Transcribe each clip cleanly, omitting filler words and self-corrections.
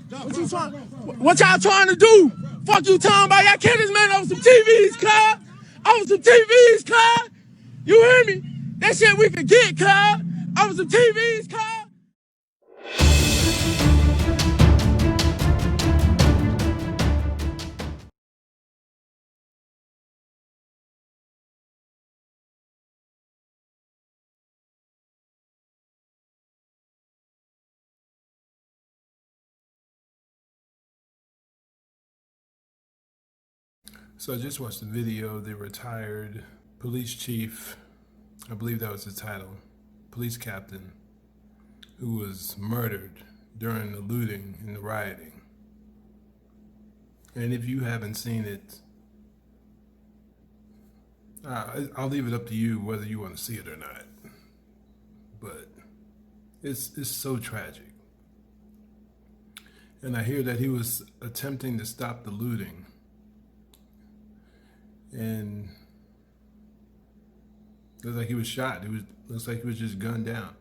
What y'all trying to do? Fuck you talking about? Y'all kill this man over some TVs, cuz. Over some TVs, cuz. You hear me? That shit we can get, cuz. Over some TVs, cuz. So I just watched the video of the retired police chief, I believe that was the title, police captain, who was murdered during the looting and the rioting. And if you haven't seen it, I'll leave it up to you whether you want to see it or not. But it's so tragic. And I hear that he was attempting to stop the looting. And it looks like he was shot. Looks like he was just gunned down.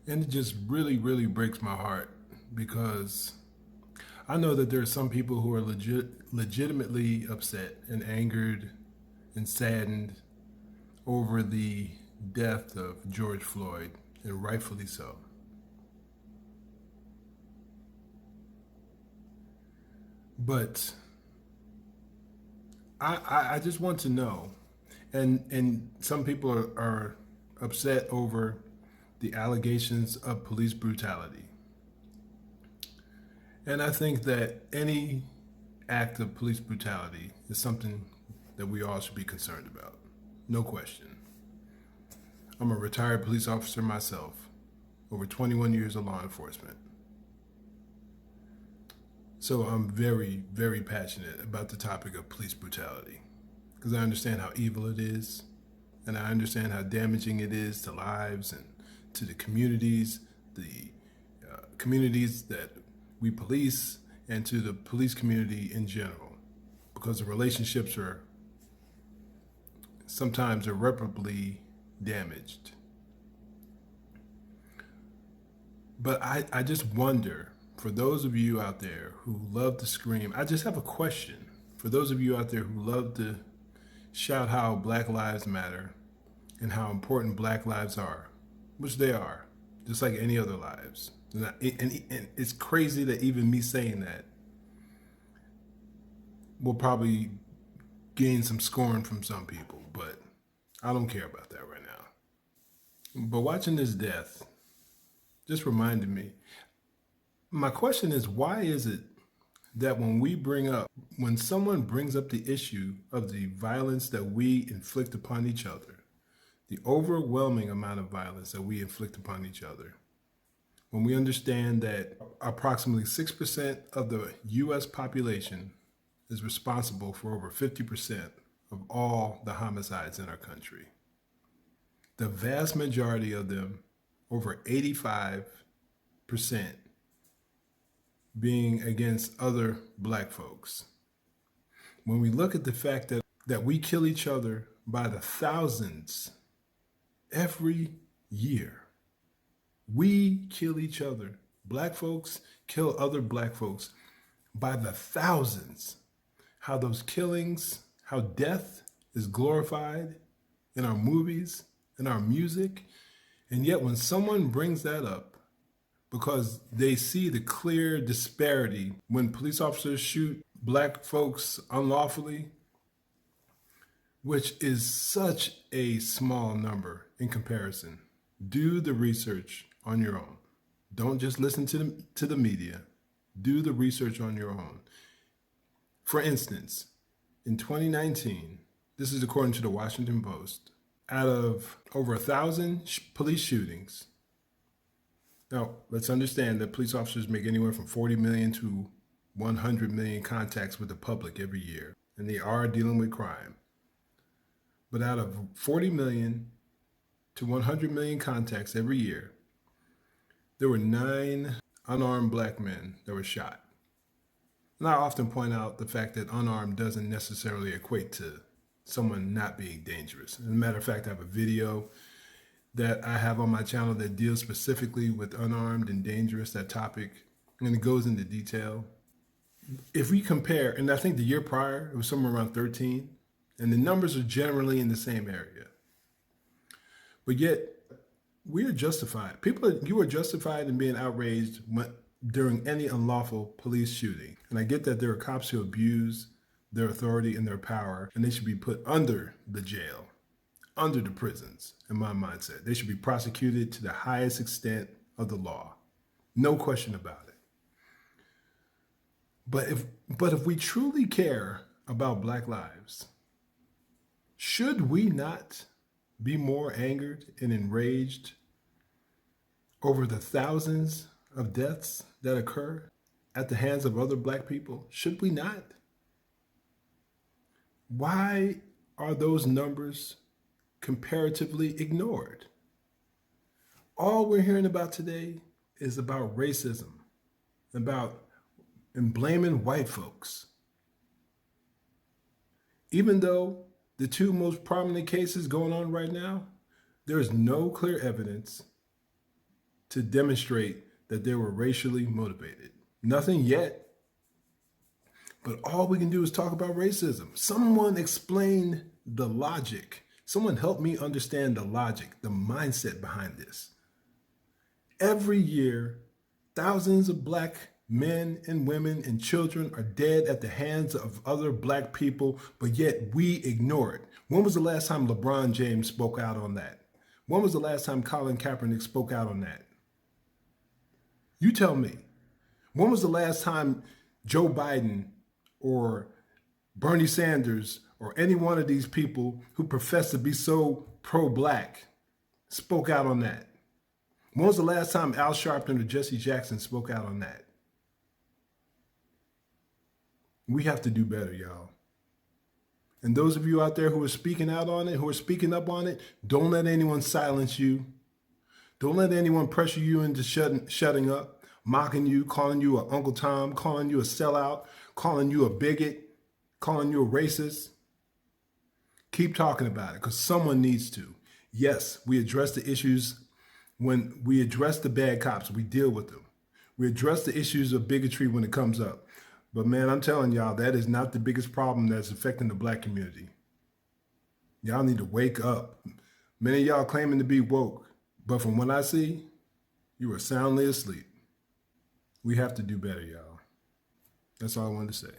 And it just really, really breaks my heart because I know that there are some people who are legitimately upset and angered and saddened over the death of George Floyd, and rightfully so. But I just want to know, and some people are upset over the allegations of police brutality. And I think that any act of police brutality is something that we all should be concerned about. No question. I'm a retired police officer myself, over 21 years of law enforcement. So I'm very, very passionate about the topic of police brutality because I understand how evil it is, and I understand how damaging it is to lives and to the communities that we police, and to the police community in general, because the relationships are sometimes irreparably damaged. But I just wonder, for those of you out there who love to scream, I just have a question. For those of you out there who love to shout how Black Lives Matter and how important Black lives are, which they are, just like any other lives. And it's crazy that even me saying that will probably gain some scorn from some people, but I don't care about that right now. But watching this death just reminded me, my question is, why is it that when someone brings up the issue of the violence that we inflict upon each other, the overwhelming amount of violence that we inflict upon each other, when we understand that approximately 6% of the US population is responsible for over 50% of all the homicides in our country, the vast majority of them, over 85%, being against other Black folks. When we look at the fact that we kill each other by the thousands every year, we kill each other. Black folks kill other Black folks by the thousands. How those killings, how death is glorified in our movies, in our music. And yet when someone brings that up, because they see the clear disparity when police officers shoot Black folks unlawfully, which is such a small number in comparison. Do the research on your own. Don't just listen to the media. Do the research on your own. For instance, in 2019, this is according to the Washington Post, out of over 1,000 police shootings. Now, let's understand that police officers make anywhere from 40 million to 100 million contacts with the public every year, and they are dealing with crime. But out of 40 million to 100 million contacts every year, there were 9 unarmed Black men that were shot. And I often point out the fact that unarmed doesn't necessarily equate to someone not being dangerous. As a matter of fact, I have a video that I have on my channel that deals specifically with unarmed and dangerous, that topic, and it goes into detail. If we compare, and I think the year prior, it was somewhere around 13, and the numbers are generally in the same area. But yet, we are justified. You are justified in being outraged during any unlawful police shooting. And I get that there are cops who abuse their authority and their power, and they should be put under the jail, under the prisons, in my mindset. They should be prosecuted to the highest extent of the law. No question about it. But if we truly care about Black lives, should we not be more angered and enraged over the thousands of deaths that occur at the hands of other Black people? Should we not? Why are those numbers comparatively ignored? All we're hearing about today is about racism, and blaming white folks. Even though the two most prominent cases going on right now, there is no clear evidence to demonstrate that they were racially motivated. Nothing yet. But all we can do is talk about racism. Someone explain the logic. Someone help me understand the logic, the mindset behind this. Every year, thousands of Black men and women and children are dead at the hands of other Black people, but yet we ignore it. When was the last time LeBron James spoke out on that? When was the last time Colin Kaepernick spoke out on that? You tell me. When was the last time Joe Biden or Bernie Sanders or any one of these people who profess to be so pro-Black spoke out on that? When was the last time Al Sharpton or Jesse Jackson spoke out on that? We have to do better, y'all. And those of you out there who are speaking out on it, who are speaking up on it, don't let anyone silence you. Don't let anyone pressure you into shutting up, mocking you, calling you an Uncle Tom, calling you a sellout, calling you a bigot, calling you a racist. Keep talking about it, because someone needs to. Yes, we address the issues. When we address the bad cops, we deal with them. We address the issues of bigotry when it comes up. But man, I'm telling y'all, that is not the biggest problem that's affecting the Black community. Y'all need to wake up. Many of y'all claiming to be woke, but from what I see, you are soundly asleep. We have to do better, y'all. That's all I wanted to say.